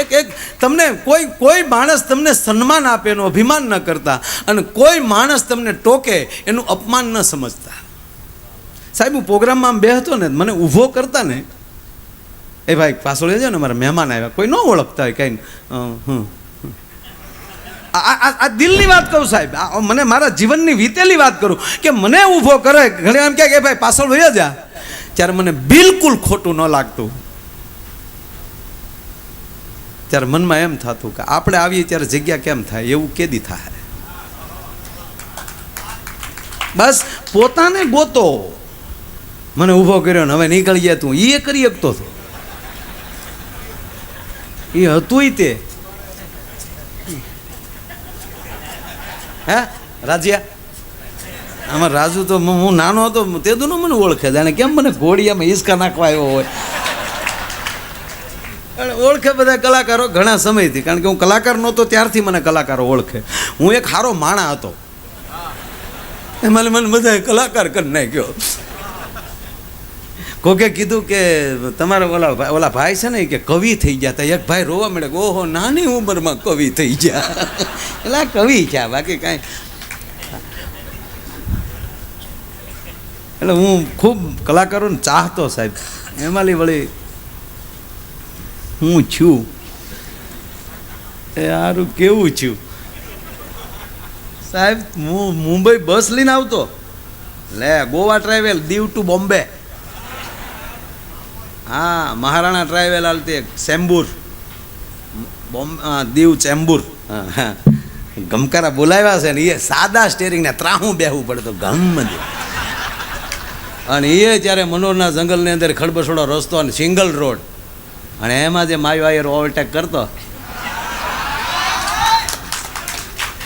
એક એક તમને કોઈ માણસ તમને સન્માન આપે એનું અભિમાન ન કરતા, અને કોઈ માણસ તમને ટોકે એનું અપમાન ન સમજતા. સાહેબ હું પ્રોગ્રામમાં આમ બેહતો ને, મને ઊભો કરતા ને, એ ભાઈ પાછળ છે ને મારા મહેમાન આવ્યા, કોઈ ન ઓળખતા હોય કંઈ, આ દિલની વાત કહું સાહેબ, મને મારા જીવનની વીતેલી વાત કરું કે મને ઊભો કરે, ઘણી એમ કે ભાઈ પાછળ વયો જા, ત્યારે મને બિલકુલ ખોટું ન લાગતું. ત્યારે મનમાં એમ થતું કે આપણે આવીએ ત્યારે જગ્યા કેમ થાય, એવું કેદી થાય. બસ પોતાને ગોતો. મને ઊભો કર્યો ને હવે નીકળી ગયા, તું એ કરી શકતો હતો, એ હતું તે. હે રાજ્યા, આમાં રાજુ તો હું નાનો હતો તે દુનો મને ઓળખે, જાણે કેમ મને ઘોડિયામાં હિંચકા નાખવા આવ્યો હોય. ઓળખે બધા કલાકારો ઘણા સમયથી, કારણ કે હું કલાકાર નહોતો ત્યારથી મને કલાકારો ઓળખે. હું એક સારો માણા હતો, મને બધાએ કલાકાર કરી નાખ્યો. કોકે કીધું કે તમારા ઓલા ભાઈ છે ને કે કવિ થઈ ગયા હતા. એક ભાઈ રોવા મળે, ઓહો નાની ઉંમરમાં કવિ થઈ ગયા, એટલે કવિ છે બાકી કાંઈ. એટલે હું ખૂબ કલાકારોને ચાહતો સાહેબ. એમાંલી વળી હું છું એ સારું કેવું છું સાહેબ. હું મુંબઈ બસ લઈને આવતો, લે ગોવા ટ્રાવેલ દીવ ટુ બોમ્બે, હા મહારાણા ટ્રાવેલ હાલતી ચેમ્બુર, દીવ ચેમ્બુર, હા ગમકારા બોલાવ્યા છે ને, એ સાદા સ્ટેરિંગ ને ત્રાહું બેહવું પડે તો ગમ દે. અને એ ત્યારે મનોરના જંગલની અંદર ખડબસોડો રસ્તો અને સિંગલ રોડ, અને એમાં જે માયો આયર ઓવરટેક કરતો,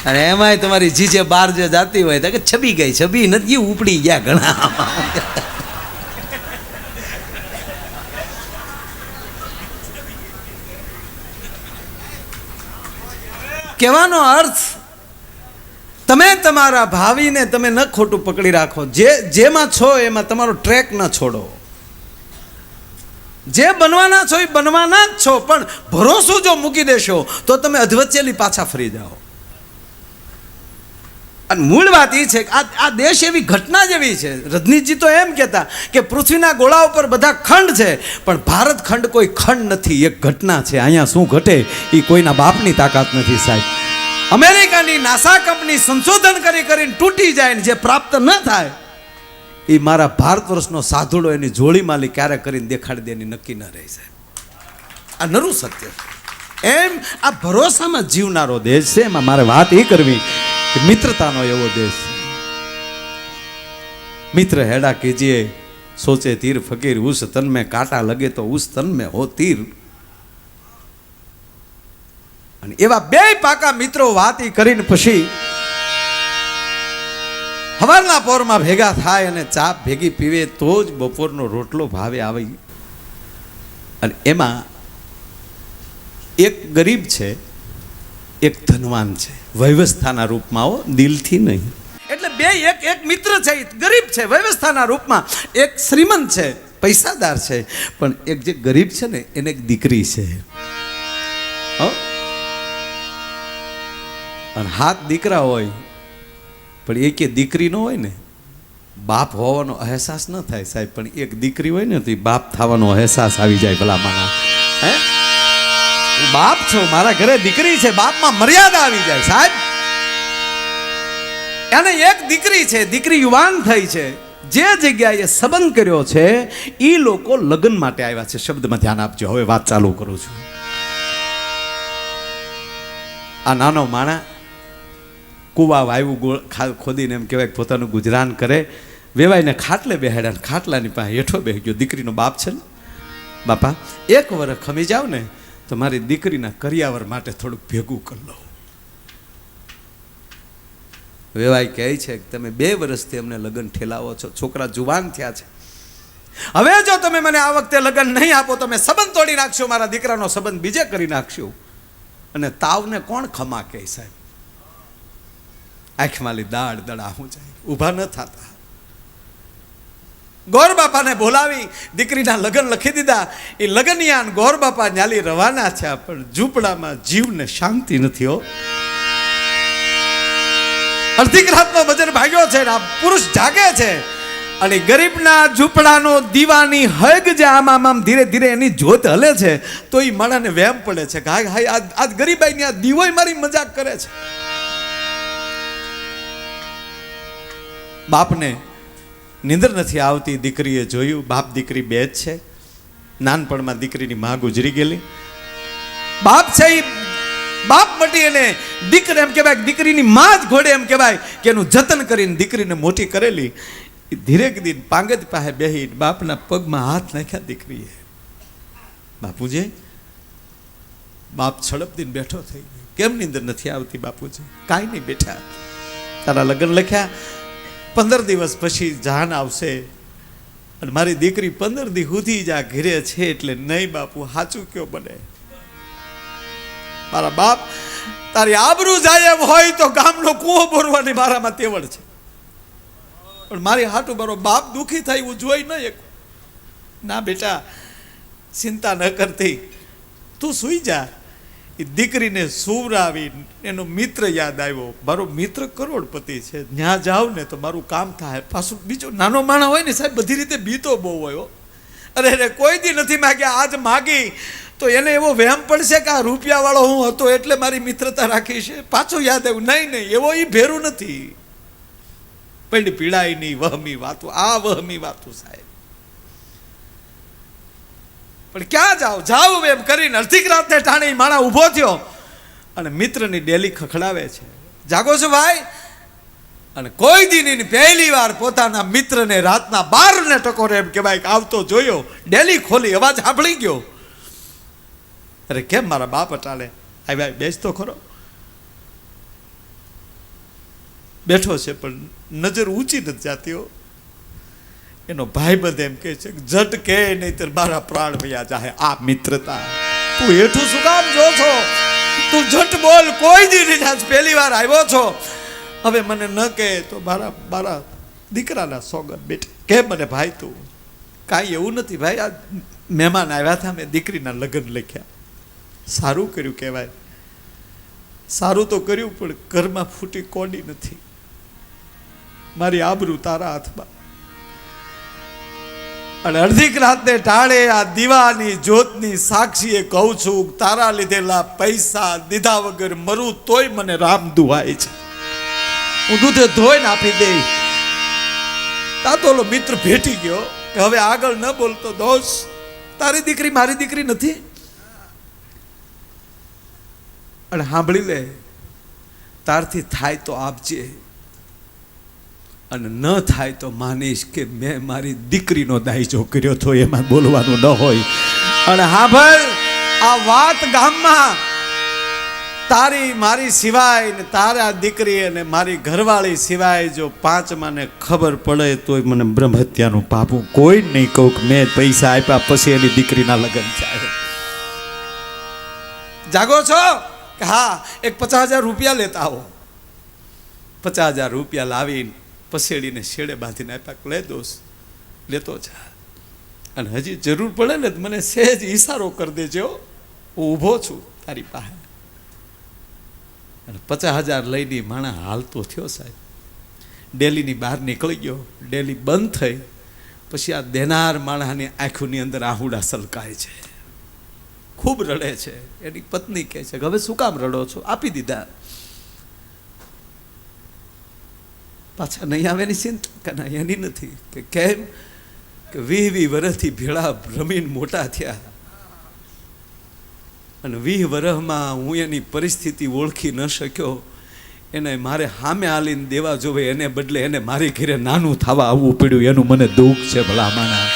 અને એમાંય તમારી જીજે બહાર જે જાતી હોય તો કે છબી ગઈ, છબી નથી ઉપડી ગયા ઘણા. કહેવાનો અર્થ, તમે તમારા ભાવિને તમે ન ખોટું પકડી રાખો. જેમાં છો એમાં તમારો ટ્રેક ન છોડો. જે બનવાના છો એ બનવાના જ છો, પણ ભરોસો જો મૂકી દેશો તો તમે અધવચ્ચેલી પાછા ફરી જાઓ. અને મૂળ વાત એ છે કે આ દેશ એવી ઘટના જેવી છે. રજનીશજી તો એમ કહેતા કે પૃથ્વીના ગોળા ઉપર બધા ખંડ છે, પણ ભારત ખંડ કોઈ ખંડ નથી, એક ઘટના છે. અહીંયા શું ઘટે એ કોઈના બાપની તાકાત નથી સાહેબ. અમેરિકાની નાસા કંપની સંશોધન કરીને તૂટી જાય ને જે પ્રાપ્ત ન થાય એ મારા ભારત વર્ષનો સાધુડો એની જોડી માલી ક્યારે કરીને દેખાડી દેની નક્કી ન રહી સાહેબ. આ નરું સત્ય. એમ આ ભરોસામાં જીવનારો દેશ છે. એમાં મારે વાત એ કરવી કે મિત્રતાનો એવો દેશ છે. મિત્ર હેડા કીજીએ સોચે તીર ફકીર, ઉસ તન में કાંટા લગે તો ઉસ તન में હો તીર. અને એવા બે પાકા મિત્રો વાત કરીને પછી સવારના પોરમાં ભેગા થાય અને ચા ભેગી પીવે તો જ બપોરનો રોટલો ભાવે આવે. અને એમાં એક ગરીબ છે, એક ધનવાન છે, વ્યવસ્થાના રૂપમાં હો, દિલથી નહીં. એટલે બે એક મિત્ર છે, ગરીબ છે વ્યવસ્થાના રૂપમાં, એક શ્રીમંત છે પૈસાદાર છે, પણ એક જે ગરીબ છે ને એને એક દીકરી છે. અને હાથ દીકરા હોય પણ એક દીકરી ન હોય ને, બાપ હોવાનો અહેસાસ ન થાય સાહેબ. પણ એક દીકરી હોય ને તો એ બાપ થવાનો અહેસાસ આવી જાય. ભલા માના હે, બાપ છો, મારા ઘરે દીકરી છે, બાપમાં મર્યાદા આવી જાય સાહેબ. એને એક દીકરી છે, દીકરી યુવાન થઈ છે. જે જગ્યાએ સંબંધ કર્યો છે એ લોકો લગ્ન માટે આવ્યા છે. શબ્દમાં ધ્યાન આપજો, હવે વાત ચાલુ કરું છું. આ નાનો માણા કુવા વાયુ ખોદીને એમ કહેવાય પોતાનું ગુજરાન કરે, વેવાઈને ખાટલે બેહાડ્યા, ખાટલાની પાસે હેઠો બેસી ગયો. દીકરીનો બાપ છે ને, બાપા એક વર્ષ ખમી જાવ ને તો મારી દીકરીના કરિયાવર માટે થોડુંક ભેગું કરી લો. વેવાઈ કહે છે કે તમે 2 વર્ષથી અમને લગ્ન ઠેલાવો છો, છોકરા જુવાન થયા છે, હવે જો તમે મને આ વખતે લગ્ન નહીં આપો તો મેં સંબંધ તોડી નાખશો, મારા દીકરાનો સંબંધ બીજે કરી નાખશો. અને તાવને કોણ ખમા કહે સાહેબ. આંખમાંથી દાડ દડા હું જાય, ઊભા ન થતા. ગોર બાપાને બોલાવી દીકરીના લગ્ન લખી દીધા. એ લગ્નયાન ગોર બાપા ન્યાલી રવાના થયા, પણ ઝૂંપડામાં જીવને શાંતિ નથી હો. અડધી રાતનો બજર ભાગ્યો છે, આ પુરુષ જાગે છે અને ગરીબના ઝૂંપડાનો દીવાની હગ જે આમ ધીરે ધીરે એની જોત હલે છે, તો એ માણાને વેમ પડે છે કે હાય આજ ગરીબાઈની આ દીવોય મારી મજાક કરે છે. બાપને નિંદર નથી આવતી. દીકરીએ જોયું, બાપ દીકરી બે જ છે. નાનપણમાં દીકરીની માં ગુજરી ગયેલી. બાપ છે એ બાપ મટી અને દીકરી એમ કહેવાય દીકરીની માં જ ઘોડે એમ કહેવાય કે એનું જતન કરીને દીકરીને મોટી કરેલી. ધીરેક દિન પાંગત પાસે બેહી બાપના પગમાં હાથ નાખ્યા દીકરીએ. બાપુજી, બાપ છડપ દિન બેઠો થઈ ગયો. કેમ નીંદર નથી આવતી બાપુજી? કાંઈ નહીં બેઠા, તારા લગ્ન લખ્યા, 15 દિવસ પછી જાન આવશે અને મારી દીકરી 15 દી સુધી જ આ ઘરે છે. એટલે નહીં બાપુ, સાચું કયો બને? મારા બાપ, તારી આબરૂ જાય એમ હોય તો ગામનો કૂવો બોરવાની મારામાં તેવડ છે, પણ મારી હાટું મારો બાપ દુઃખી થાય એવું જોઈ ન એક. ના બેટા, ચિંતા ન કરતી, તું સુઈ જા. એ દીકરીને સુવરાવી એનો મિત્ર યાદ આવ્યો. મારો મિત્ર કરોડપતિ છે, ત્યાં જાવ ને તો મારું કામ થાય. પાછું બીજો નાનો માણસ હોય ને સાહેબ, બધી રીતે બીતો બહુ હોય. અરે કોઈ દી નથી માગ્યા, આજ માગી તો એને એવો વહેમ પડશે કે આ રૂપિયાવાળો હું હતો એટલે મારી મિત્રતા રાખી છે. પાછું યાદ આવ્યું, નહીં એવો એ ભેરું નથી. પણ પીડાય નહીં વહમી વાતો, આ વહમી વાતો સાહેબ. પણ ક્યાં જાવ એમ કરીને અડધી રાતને ટાણે માણા ઊભો થયો અને મિત્રની ડેલી ખખડાવે છે, જાગો છો ભાઈ? અને કોઈ દિન પહેલી વાર પોતાના મિત્રને રાતના 12 ટકોરે એમ કહેવાય કે આવતો જોયો. ડેલી ખોલી, અવાજ સાંભળી ગયો. અરે કેમ મારા બાપ અટાલે? આવ્યા, બેસતો ખરો. બેઠો છે પણ નજર ઊંચી નથી જાતી હો. એનો ભાઈબંધ એમ કહે છે, જટ કે નહીં તો મારા પ્રાણ વયા જાય. આ મિત્રતા, તું હેઠું શું કામ જો છો? તું જટ બોલ, કોઈ દી નહીં, આજ પહેલી વાર આવ્યો છો. હવે મને ન કહે તો મારા દીકરાના સોગન બેટા કે મને ભાઈ તું. કાંઈ એવું નથી ભાઈ, આ મહેમાન આવ્યા હતા, મેં દીકરીના લગ્ન લખ્યા. સારું કર્યું કહેવાય, સારું તો કર્યું, પણ ઘરમાં ફૂટી કોડી નથી. મારી આબરૂ તારા હાથમાં. અને અડધી રાતને ટાળે આ દીવાની જ્યોતની સાક્ષીએ કહું છું, તારા લીધેલા પૈસા દીધા વગર મરું તોય મને રામ દુહાય છે. હું દૂધે ધોઈને આપી દઈ. તા તો ઓલો મિત્ર ભેટી ગયો કે હવે આગળ ન બોલતો દોસ્ત, તારી દીકરી મારી દીકરી નથી. અને સાંભળી લે, તારથી થાય તો આપજે, અને ન થાય તો માનીશ કે મેં મારી દીકરીનો દાયજો કર્યો તો, એમાં બોલવાનું ન હોય. અને હા ભાઈ, આ વાત ગામમાં તારી મારી સિવાય ને તારા દીકરી અને મારી ઘરવાળી સિવાય જો 5માં ને ખબર પડે તોય મને બ્રહ્મ હત્યાનું પાપું કોઈ નહીં કહું કે મેં પૈસા આપ્યા પછી એની દીકરીના લગ્ન થાય. જાગો છો? હા, એક 50,000 રૂપિયા લેતા આવો. 50,000 રૂપિયા લાવીને પસેડીને શેડે બાંધીને આપ્યા. લે દોસ્ત, લેતો જા, અને હજી જરૂર પડે ને મને સહેજ ઈશારો કરી દેજો, હું ઊભો છું તારી પાસે. અને 50,000 લઈને માણા હાલતો થયો સાહેબ. ડેલીની બહાર નીકળી ગયો. ડેલી બંધ થઈ પછી આ દેનાર માણાની આંખોની અંદર આહુડા સલકાય છે, ખૂબ રડે છે. એની પત્ની કહે છે કે હવે શું કામ રડો છો? આપી દીધા. પાછા નહીં આવે એની ચિંતા કે એની નથી. કે કેમ? કે 20 વર્ષથી ભેળા રમીને મોટા થયા, અને 20 વર્ષમાં હું એની પરિસ્થિતિ ઓળખી ન શક્યો. એને મારે સામે આલીને દેવા જોવે, એને બદલે એને મારી ઘરે નાનું થવા આવવું પડ્યું. એનું મને દુઃખ છે ભલામાના.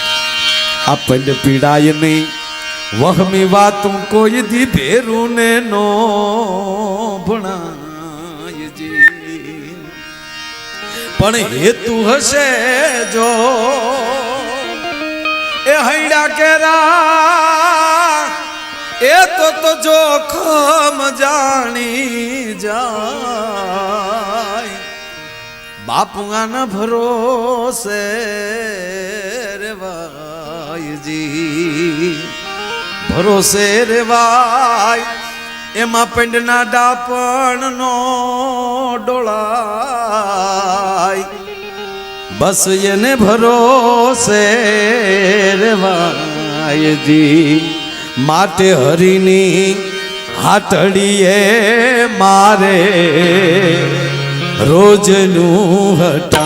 આપણને પીડાય નહીં વહમી વાતું કોઈ દી ભેરું ને નો ભણાયજી, પણ હેતુ હશે જો એ હૈડા કેરા એ તો જોખમ જાણી જાય. આપવાના ભરોસે રેવાયજી, ભરોસે રેવાય એમાં પેંડના ડાપણ નો ડોળાય, બસ એને ભરોસે રેવાયજી, માટે હરિની હાટડીએ મારે રોજનું હટા.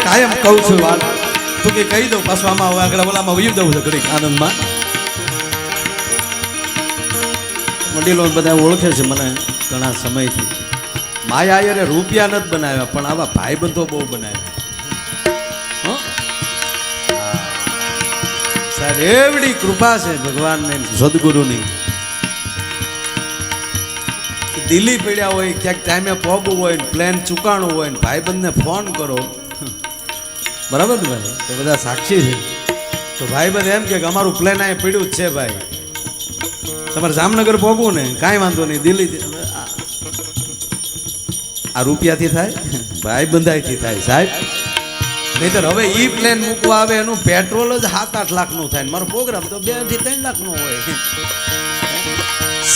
કાયમ કહું છું વાત તું કે કહી દઉં પાછું આમાં આગળ ઓલામાં વયું દઉં છે ઘડીક આનંદમાં. વડીલો બધા ઓળખે છે મને ઘણા સમયથી. માયા યારે રૂપિયા નથી બનાવ્યા પણ આવા ભાઈબંધો બહુ બનાવ્યા. સાહેબ એવડી કૃપા છે ભગવાનને સદગુરુની. દિલ્હી પડ્યા હોય ક્યાંક ટાઈમે પહોંચવું હોય ને પ્લેન ચૂકાણું હોય ને ભાઈબંધને ફોન કરો, બરાબર ને ભાઈ, તો બધા સાક્ષી છે. તો ભાઈબંધ એમ કે અમારું પ્લેન અહીં પડ્યું જ છે ભાઈ, તમારે જામનગર પહોંચવું ને કાંઈ વાંધો નહીં, દિલ્હી આ રૂપિયાથી થાય, ભાઈબંધાઈથી થાય સાહેબ. નહીંતર હવે ઈ પ્લેન મૂકવા આવે એનું પેટ્રોલ જ 7-8 લાખનું થાય, મારો પ્રોગ્રામ તો 2 થી 3 લાખનો હોય.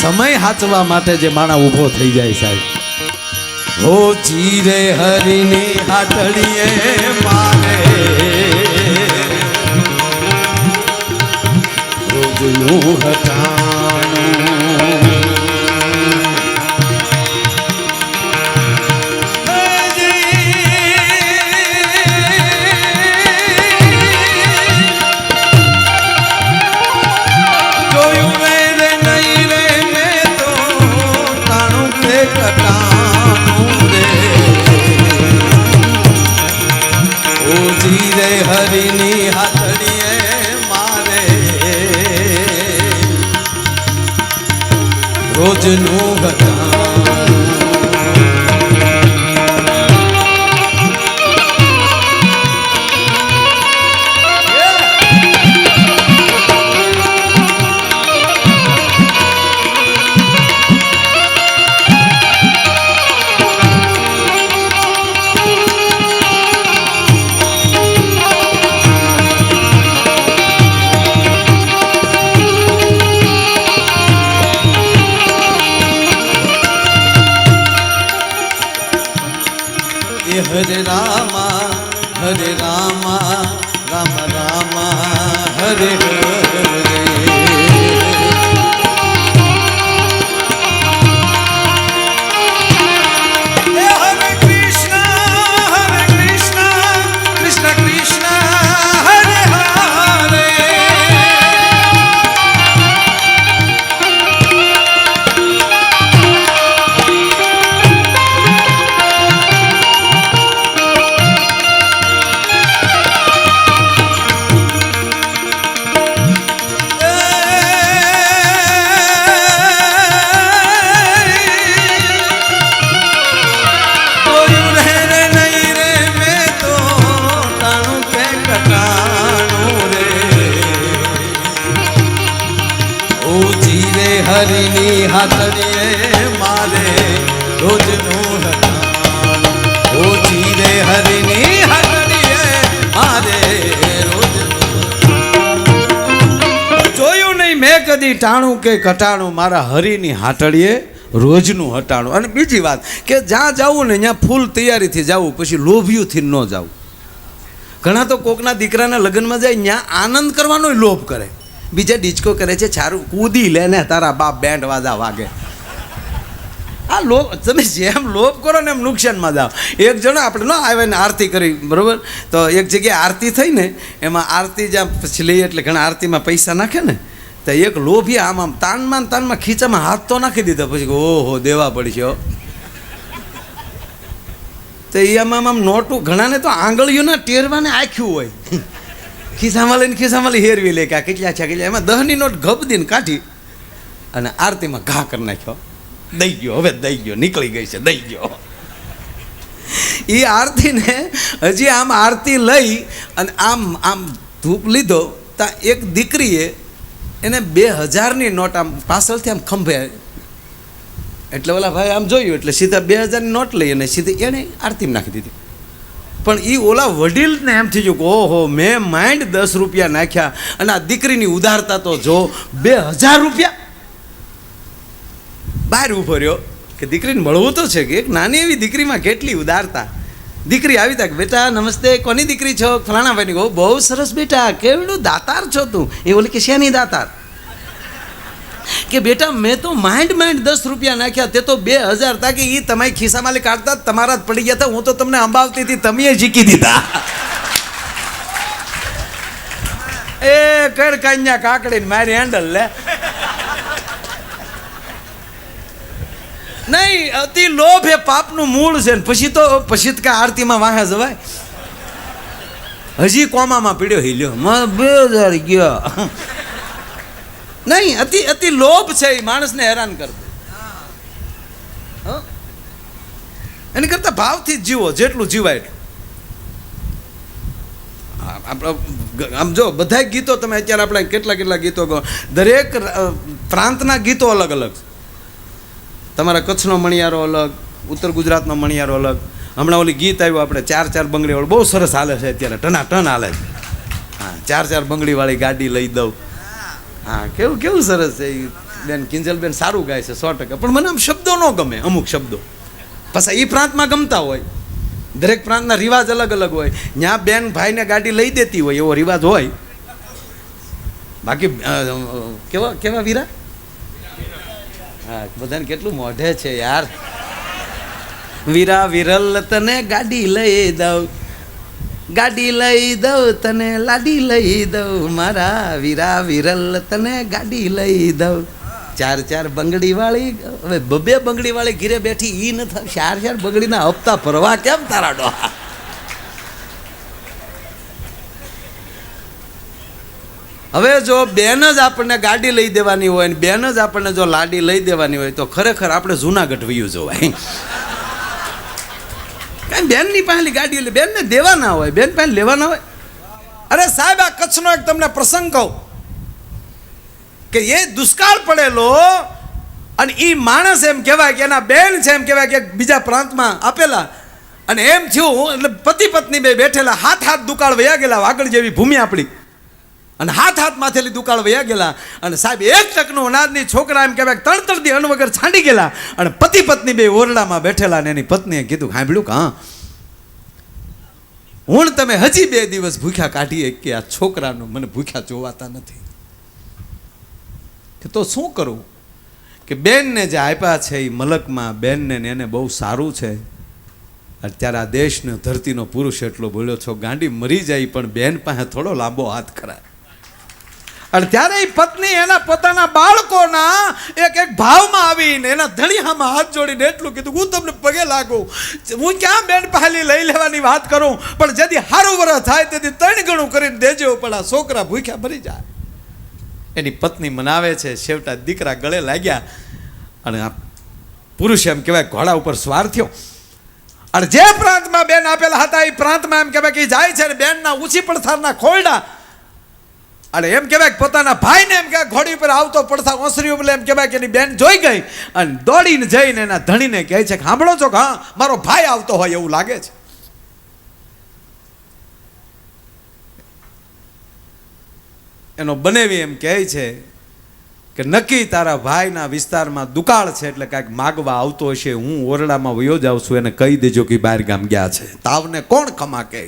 સમય હાચવા માટે જે માણા ઊભો થઈ જાય સાહેબ. હો જીરે હરિની હાથડીએ મારે રોજનું હટાણું, જોયું રે નહીં રે મેં તો ટાણું કે કટાણું રે. ઓ જીરે હરિની હાથડીએ મારે રોજનું હટાણું. હરે રામા હરે રામા રામ રામા હરે હરે. હરિની હાથડીએ મારે રોજનું હટાણું. ઓ જીરે હરિની હાથડીએ મારે રોજનું. જોયું નહીં મેં કદી ટાણું કે કટાણું, મારા હરિની હાથડીએ રોજનું હટાણું. અને બીજી વાત કે જ્યાં જવું ને ત્યાં ફૂલ તૈયારીથી જવું, પછી લોભિયુંથી ન જવું. ઘણા તો કોકના દીકરાના લગ્નમાં જાય ત્યાં આનંદ કરવાનો લોભ કરે, બીજા ડિસ્કો કરે છે, છારું કૂદી લે ને તારા બાપ બેન્ડ વાજા વાગે. આ લોભ, તમે જેમ લોભ કરો ને એમ નુકસાનમાં જાઓ. એક જણો આપણે ન આવે ને આરતી કરી, બરાબર, તો એક જગ્યાએ આરતી થઈ ને, એમાં આરતી જ્યાં પછી લઈએ એટલે ઘણા આરતીમાં પૈસા નાખે ને, તો એક લોભી આમ તાનમાં ખીચામાં હાથ તો નાખી દીધો, પછી ઓહો દેવા પડશે. તો એ આમ નોટું ઘણાને તો આંગળીઓના ટેરવાને આખ્યું હોય, ખિસ્સામાં લઈને હેરવી લે કે આ કેટલા છે કેટલા, એમાં 10ની નોટ ગપદીને કાઢી અને આરતીમાં ઘા કરી નાખ્યો. દઈ ગયો, હવે દઈ ગયો, નીકળી ગઈ છે, દઈ ગયો. એ આરતીને હજી આમ આરતી લઈ અને આમ ધૂપ લીધો, તા એક દીકરીએ એને 2000ની નોટ આમ પાછળથી આમ ખંભે, એટલે ઓલા ભાઈ આમ જોયું એટલે સીધા 2000ની નોટ લઈ અને સીધી એણે આરતીમાં નાખી દીધી. પણ એ ઓલા વડીલને એમ થઈ ગયું કે ઓહો મેં માઇન્ડ 10 રૂપિયા નાખ્યા અને આ દીકરીની ઉધારતા તો જો 2000 રૂપિયા. બહાર ઊભો રહ્યો કે દીકરીને મળવું તો છે, કે એક નાની એવી દીકરીમાં કેટલી ઉદારતા. દીકરી આવી તા કે બેટા નમસ્તે, કોની દીકરી છો? ફલાણા ભાઈની. કહો બહુ સરસ બેટા, કેવડું દાતાર છો તું? એ બોલી કે શેની દાતાર? કે બેટા મેં તો માઇન્ડ 10 રૂપિયા નાખ્યા, તે તો 2000 તા, કે એ તમારી ખિસ્સામાં કાઢતા તમારા જ પડી ગયા હતા, હું તો તમને અંબાવતી હતી, તમે જીકી દીધા. એ કર કન્યા કાકડીને મારી હેન્ડલ લે. નહીં, અતિ લોભ એ પાપનું મૂળ છે ને પછી તો કે આરતીમાં વાહે જવાય. હજી કોમામાં પીડ્યો હિલ્યો, 2000 ગયો. નહીં, અતિ લોભ છે એ માણસને હેરાન કરતો. એની કરતા ભાવથી જ જીવો, જેટલું જીવાય એટલું. આમ જો બધા ગીતો તમે અત્યારે આપણે કેટલા ગીતો ગો, દરેક પ્રાંતના ગીતો અલગ અલગ છે. તમારા કચ્છનો મણિયારો અલગ, ઉત્તર ગુજરાતનો મણિયારો અલગ. હમણાં ઓલી ગીત આવ્યું આપણે 4 બંગડીવાળું, બહુ સરસ હાલે છે અત્યારે, ટનાટન હાલે છે. હા, 4 બંગડીવાળી ગાડી લઈ દઉં. હા, કેવું સરસ છે. બેન કિંજલબેન સારું ગાય છે 100%, પણ મને આમ શબ્દો ન ગમે, અમુક શબ્દો પાછા એ પ્રાંતમાં ગમતા હોય. દરેક પ્રાંતના રિવાજ અલગ અલગ હોય. ત્યાં બેન ભાઈને ગાડી લઈ દેતી હોય એવો રિવાજ હોય. બાકી કેવા વીરા, હા, બધાને કેટલું મોઢે છે યાર. વીરા વિરલ તને ગાડી લઈ દઉં, ગાડી લઈ દઉં તને, લાડી લઈ દઉં, મારા વીરા વિરલ તને ગાડી લઈ દઉં. 4 બંગડી વાળી, હવે 2 બંગડી વાળી ઘીરે બેઠી ઈ ન થાય, 4 બંગડીના હપ્તા ભરવા કેમ તારા ડોહા? હવે જો બેન જ આપણને ગાડી લઈ દેવાની હોય ને બેન જ આપણને જો લાડી લઈ દેવાની હોય તો ખરેખર આપણે જૂનાગઢ વયું જોવાય. કાંઈ બેનની પાસેલી ગાડી એટલે બેનને દેવાના હોય, બેન પાસે લેવાના હોય. અરે સાહેબ, આ કચ્છનો એક તમને પ્રસંગ કહું કે એ દુષ્કાળ પડેલો અને એ માણસ એમ કહેવાય કે એના બેન છે, એમ કહેવાય કે બીજા પ્રાંતમાં આપેલા, અને એમ થયું એટલે પતિ પત્ની બે બેઠેલા, હાથ દુકાળ વયા ગયેલા, વાગડ જેવી ભૂમિ આપણી, અને હાથ માથેલી દુકાળ વયા ગયેલા. અને સાહેબ 1 ટકનું અનાજની છોકરા એમ કહેવાય 3 દી અન્ન વગર છાંડી ગયેલા, અને પતિ પત્ની બે ઓરડામાં બેઠેલા. અને એની પત્નીએ કીધું, સાંભળ્યું કે હા હું તમે હજી 2 દિવસ ભૂખ્યા કાઢીએ કે આ છોકરાનું મને ભૂખ્યા જોવાતા નથી, કે તો શું કરું? કે બેનને જે આપ્યા છે એ મલકમાં બેનને એને બહુ સારું છે. અત્યારે આ દેશનો ધરતીનો પુરુષ એટલો બોલ્યો છો, ગાંડી મરી જાય પણ બેન પાસે થોડો લાંબો હાથ કરાય. અને ત્યારે એ પત્ની એના પોતાના બાળકોના એક ભાવમાં આવીને એના ધણિયામાં હાથ જોડીને એટલું કીધું, હું તમને પગે લાગું, હું ક્યાં બેન પહેલી લઈ લેવાની વાત કરું, પણ જેથી સારું વરસ થાય તેથી 3 ગણું કરીને દેજો, પણ આ છોકરા ભૂખ્યા મરી જાય. એની પત્ની મનાવે છે. છેવટા દીકરા ગળે લાગ્યા અને આ પુરુષ એમ કહેવાય ઘોડા ઉપર સવાર થયો. અને જે પ્રાંતમાં બેન આપેલા હતા એ પ્રાંતમાં એમ કહેવાય કે જાય છે, અને બેનના ઊંચી પડથારના ખોરડા, અને એમ કહેવાય પોતાના ભાઈને એમ કહેવાય ઘોડી ઉપર આવતો પડથાર ઓસરી ઉપર એમ કહેવાય કે એની બેન જોઈ ગઈ અને દોડીને જઈને એના ધણીને કહે છે કે સાંભળો છો કે હા મારો ભાઈ આવતો હોય એવું લાગે છે. એનો બનેવી એમ કહે છે કે નક્કી તારા ભાઈના વિસ્તારમાં દુકાળ છે એટલે કાંઈક માગવા આવતો હશે, હું ઓરડામાં વયો જાઉં છું, એને કહી દેજો કે બહાર ગામ ગયા છે, તાવને કોણ ખમા કહે.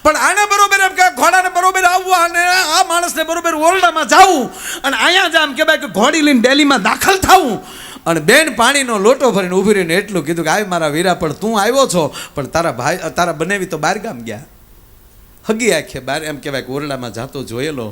પણ આને બરોબર એમ કે ઘોડાને બરોબર આવવું અને આ માણસને બરોબર ઓરડામાં જવું અને અહીંયા જ આમ કહેવાય કે ઘોડી લઈને ડેલીમાં દાખલ થવું અને બેન પાણીનો લોટો ભરીને ઊભી રહીને એટલું કીધું કે આવી મારા વીરા, પણ તું આવ્યો છો, પણ તારા ભાઈ તારા બનેવી તો બહાર ગામ ગયા. હગી આંખે બહાર એમ કહેવાય કે ઓરડામાં જાતો જોયેલો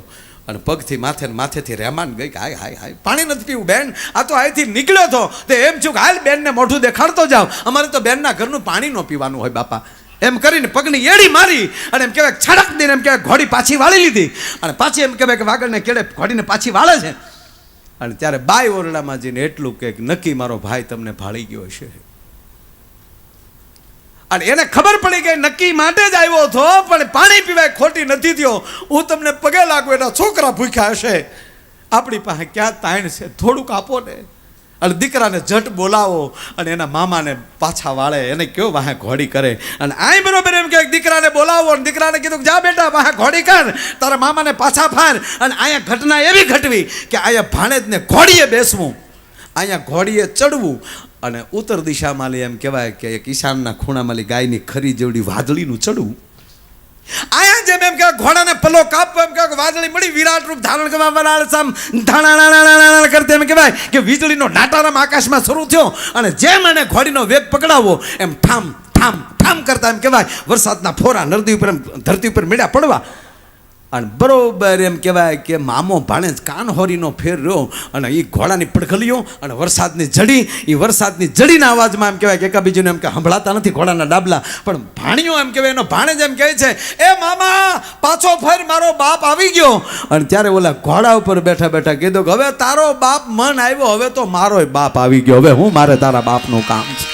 અને પગથી માથે ને માથેથી રહેમાન ગઈ કે હાય હાય હાય પાણી નથી પીવું બેન, આ તો અહીંથી નીકળ્યો હતો તે એમ છું કે હાલ બેનને મોઢું દેખાડતો જાવ, અમારે તો બેનના ઘરનું પાણી ન પીવાનું હોય બાપા. એમ કરીને પગની એડી મારી અને એમ કહેવાય છડક દઈને એમ કહેવાય ઘોડી પાછી વાળી લીધી અને પાછી એમ કહેવાય કે વાગડને કેળે ઘોડીને પાછી વાળે છે. અને ત્યારે બાઈ ઓરડામાં જઈને એટલું કે નક્કી મારો ભાઈ તમને ભાળી ગયો છે. અને એને ખબર પડી ગઈ નક્કી માટે જ આવ્યો હતો, પણ પાણી પીવાય ખોટી નથી થયો. હું તમને પગે લાગુ, એના છોકરા ભૂખ્યા હશે, આપણી પાસે ક્યાં તાણ છે, થોડુંક આપો ને. અને દીકરાને જટ બોલાવો અને એના મામાને પાછા વાળે, એને કયો વાહે ઘોડી કરે. અને આય બરોબર એમ કે દીકરાને બોલાવો અને દીકરાને કીધું જા બેટા વાહે ઘોડી કર, તારા મામાને પાછા ફાર. અને અહીંયા ઘટના એવી ઘટવી કે અહીંયા ભાણેજને ઘોડીએ બેસવું, અહીંયા ઘોડીએ ચડવું અને ઉત્તર દિશામાં લે એમ કહેવાય કે એક ઈશાનના ખૂણામાં લી ગાયની ખરી જેવડી વાદળીનું ચડવું. આયા જેમ એમ કે ઘોડાને પલો કાપવો એમ કે વાદળી મળી વિરાટ રૂપ ધારણ કરવા વરાળ સામ ધાણા કરતે એમ કહેવાય કે વીજળીનો નાટારામ આકાશમાં શરૂ થયો. અને જેમ એને ઘોડીનો વેગ પકડાવવો એમ ઠામ ઠામ ઠામ કરતા એમ કહેવાય વરસાદના ફોરા નદી ઉપર ધરતી ઉપર મીડા પડવા. અને બરોબર એમ કહેવાય કે મામો ભાણેજ કાનહોરીનો ફેર રહ્યો અને એ ઘોડાની પડખલીઓ અને વરસાદની જડી, એ વરસાદની જડીના અવાજમાં એમ કહેવાય કે એકાબીજીને એમ કે સંભળાતા નથી ઘોડાના ડાબલા, પણ ભાણિયો એમ કહેવાય એનો ભાણેજ એમ કહે છે એ મામા પાછો ફેર મારો બાપ આવી ગયો. અને ત્યારે ઓલા ઘોડા ઉપર બેઠા બેઠા કીધું કે હવે તારો બાપ મન આવ્યો, હવે તો મારોય બાપ આવી ગયો, હવે હું મારે તારા બાપનું કામ છે.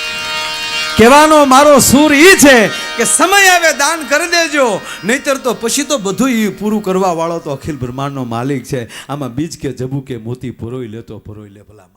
કહેવાનો મારો સૂર એ છે કે સમય આવે દાન કરી દેજો, નહીતર તો પછી તો બધું એ પૂરું કરવા વાળો તો અખિલ બ્રહ્માંડનો માલિક છે. આમાં બીજ કે જબુ કે મોતી પરોઈ લેતો પરોઈ લે ભલા.